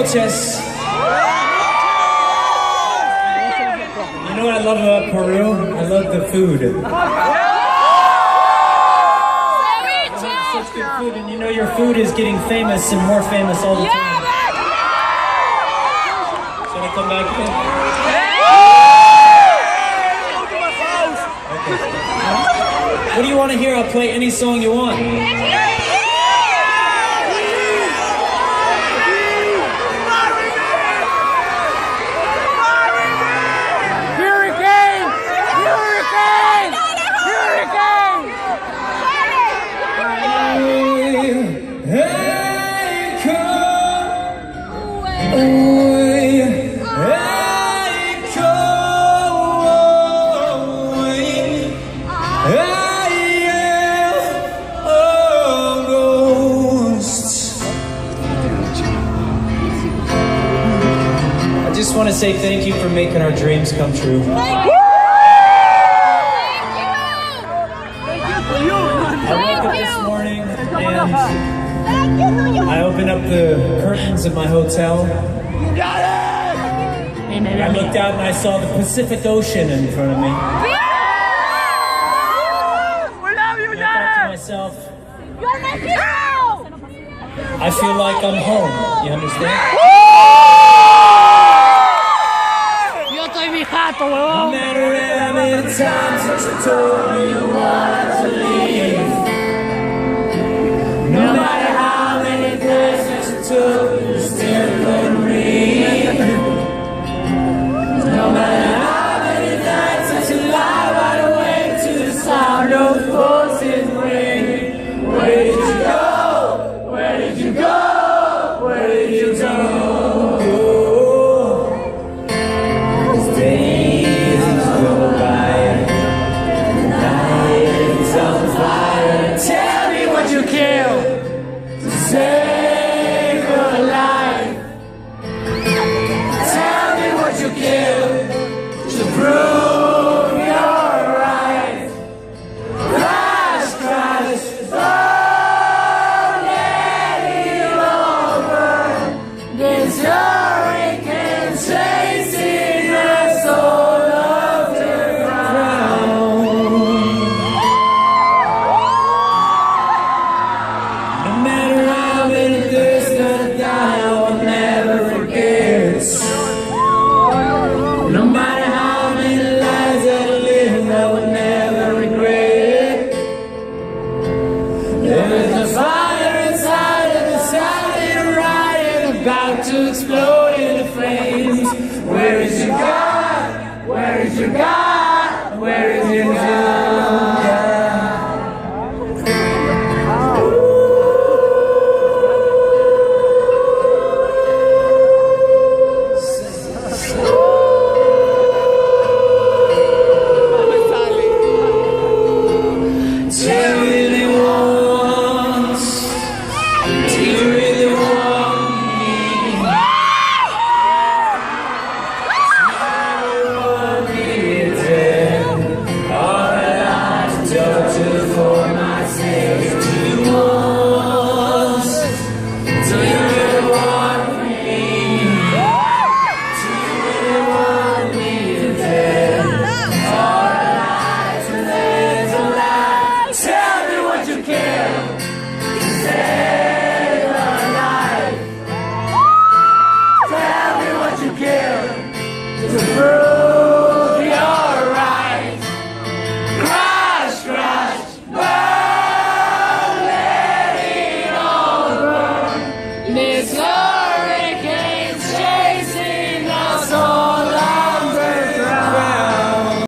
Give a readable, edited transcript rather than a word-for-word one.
noches. You know what I love about Peru? I love the food. Such good food, and you know your food is getting famous and more famous all the time. Should I come back again? Okay. What do you want to hear? I'll play any song you want. I just want to say thank you for making our dreams come true. Thank you. I woke up this morning and I opened up the curtains of my hotel. You got it! And I looked out and I saw the Pacific Ocean in front of me. We love you, and I thought to myself, you're my hero! I feel like I'm home. You understand? No matter how many times that you told me you wanted to leave, no matter how many days that you took, you still couldn't read. No matter how many nights that you lie wide awake to the sound of voices ring. Where did you go? Where did you go? Where did you go? Save your life. Tell me what you killed to prove you're right. Crash, crash, don't let it over. This hurricane chasing us all of the ground. No matter how many days gonna die, I will never forget. No matter how many lives that I live, I will never regret. There's a fire inside of the silent riot about to explode into flames. Where is your God? Where is your God?